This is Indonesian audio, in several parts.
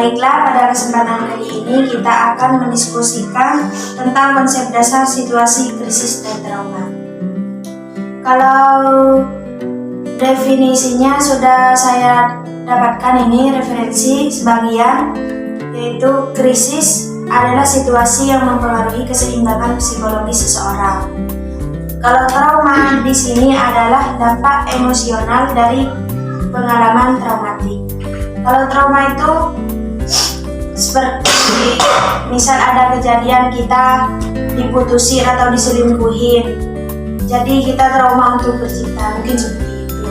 Baiklah, pada kesempatan kali ini kita akan mendiskusikan tentang konsep dasar situasi krisis dan trauma. Kalau definisinya sudah saya dapatkan ini referensi sebagian, yaitu krisis adalah situasi yang mempengaruhi keseimbangan psikologis seseorang. Kalau trauma di sini adalah dampak emosional dari pengalaman traumatik. Kalau trauma itu seperti misal ada kejadian kita diputusin atau diselingkuhin, jadi kita trauma untuk bercinta, mungkin seperti itu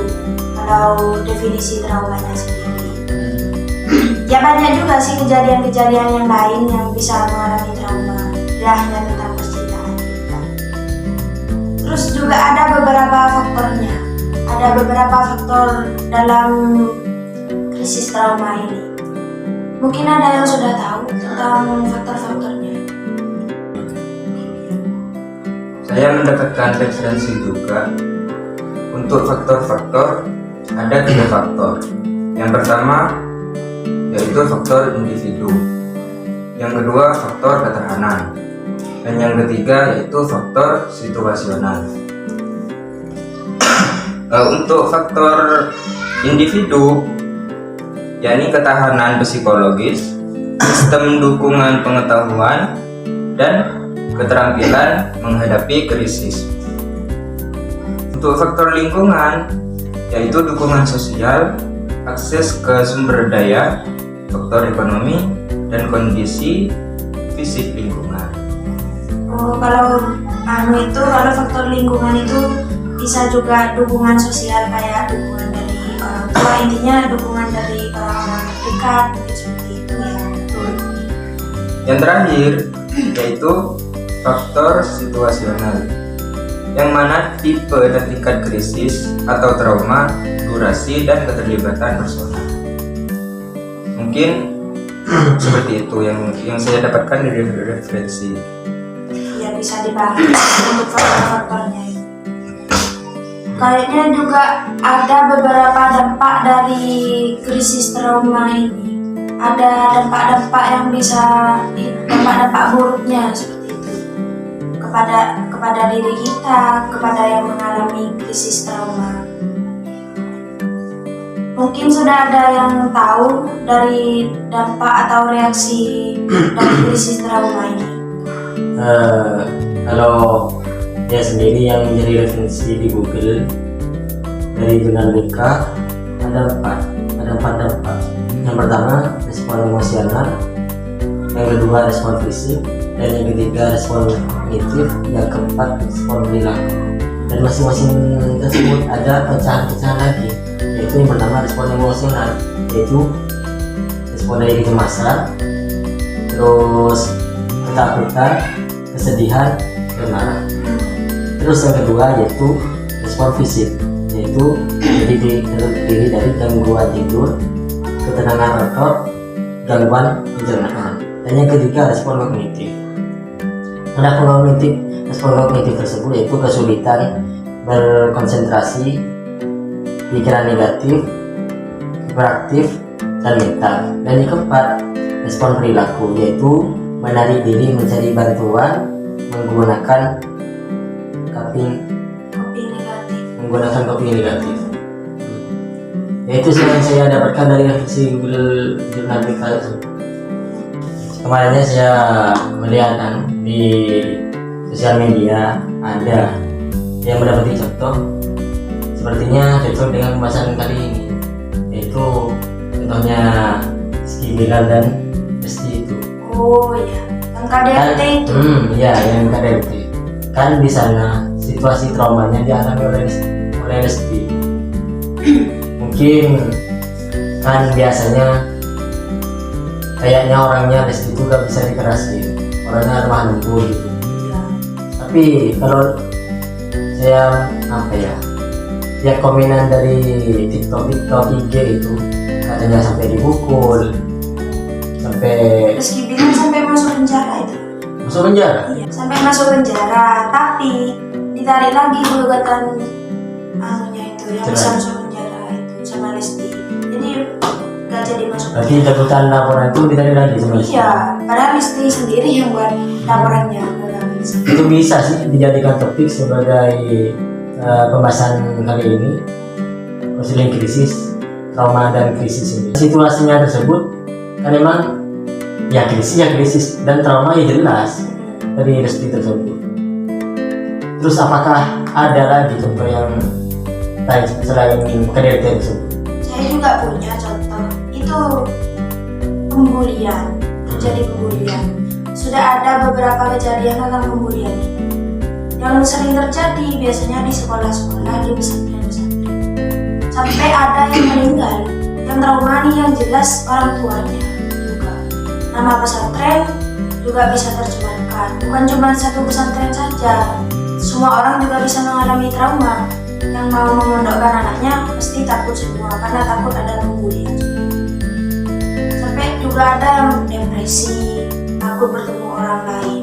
kalau definisi traumanya sendiri. Ya banyak juga sih kejadian-kejadian yang lain yang bisa mengalami trauma, tidak hanya tentang percintaan kita. Terus juga ada beberapa faktornya, ada beberapa faktor dalam krisis trauma ini. Mungkin ada yang sudah tahu tentang faktor-faktornya. Saya mendapatkan referensi juga. Untuk faktor-faktor, ada 3 faktor. Yang pertama yaitu faktor individu. Yang kedua faktor ketahanan. Dan yang ketiga yaitu faktor situasional. Untuk faktor individu, yakni ketahanan psikologis, sistem dukungan pengetahuan, dan keterampilan menghadapi krisis. Untuk faktor lingkungan, yaitu dukungan sosial, akses ke sumber daya, faktor ekonomi, dan kondisi fisik lingkungan. Kalau faktor lingkungan itu bisa juga dukungan sosial, kayak dukungan dari orang tua, intinya dukungan dari orang dekat, seperti itu ya. Yang terakhir yaitu faktor situasional, yang mana tipe dan tingkat krisis atau trauma, durasi, dan keterlibatan personal. Mungkin seperti itu yang saya dapatkan dari referensi. Ya, bisa dibahas untuk faktor-faktornya. Kayaknya juga ada beberapa dampak dari krisis trauma ini. Ada dampak-dampak yang bisa, dampak-dampak buruknya seperti itu kepada diri kita, kepada yang mengalami krisis trauma. Mungkin sudah ada yang tahu dari dampak atau reaksi dari krisis trauma ini. Kalau dia sendiri yang menjadi referensi di Google dari jurnal BK, ada 4 dampak. Yang pertama respon emosional, yang kedua respon fisik, dan yang ketiga respon kognitif, yang keempat respon perilaku. Dan masing-masing tersebut ada pecahan-pecahan lagi, yaitu yang pertama respon emosional, yaitu respon dari kecemasan, terus ketakutan, kesedihan, dan marah. Terus yang kedua yaitu respon fisik, yaitu terdiri dari gangguan tidur, ketenangan otot, gangguan pencernaan. Dan yang ketiga respon kognitif. Respon kognitif tersebut yaitu kesulitan berkonsentrasi, pikiran negatif, hiperaktif, dan mental. Dan yang keempat respon perilaku, yaitu menarik diri mencari bantuan menggunakan coping negatif. Yaitu yang saya dapatkan dari referensi Google Jurnal BK. Kemarinnya saya melihat di sosial media ada yang mendapati contoh, sepertinya cocok dengan pembahasan kali ini, yaitu contohnya Rizky Bilal dan Resti itu. Oh iya, yang KDRT itu. Iya, yang KDRT. Kan di sana situasi traumanya dialami oleh Resti. Mungkin kan biasanya kayaknya orangnya Resti itu gak bisa dikerasin, orangnya lemah lembut gitu. Ya. Tapi kalau saya lihat komenan dari TikTok IG itu, katanya sampai dipukul, sampai Rizky Bilal sampai masuk penjara itu. masuk penjara. Iya, sampai masuk penjara, tapi ditarik lagi gugatan itu yang bisa masuk penjara itu sama Lesti. Jadi gak jadi masuk Berarti cabutan laporan itu ditarik lagi sebenarnya. Iya, padahal istri sendiri yang buat laporannya ke polisi. Itu bisa sih dijadikan topik sebagai pembahasan kali ini, konseling krisis, trauma dan krisis ini. Situasinya tersebut kan memang ya krisis dan trauma ya jelas dari Resti tersebut. Terus apakah ada lagi contoh yang lain selain KDRT tersebut? Saya juga punya contoh, itu pembulian, terjadi pembulian. Sudah ada beberapa kejadian tentang pembulian ini. Yang sering terjadi biasanya di sekolah-sekolah, di pesantren-pesantren. Sampai ada yang meninggal, yang trauma nih yang jelas orang tuanya juga. Nama pesantren juga bisa tercemarkan. Bukan cuma satu pesantren saja, semua orang juga bisa mengalami trauma. Yang mau memondokkan anaknya pasti takut semua karena takut ada pembulian. Sampai juga ada yang depresi, takut bertemu orang lain.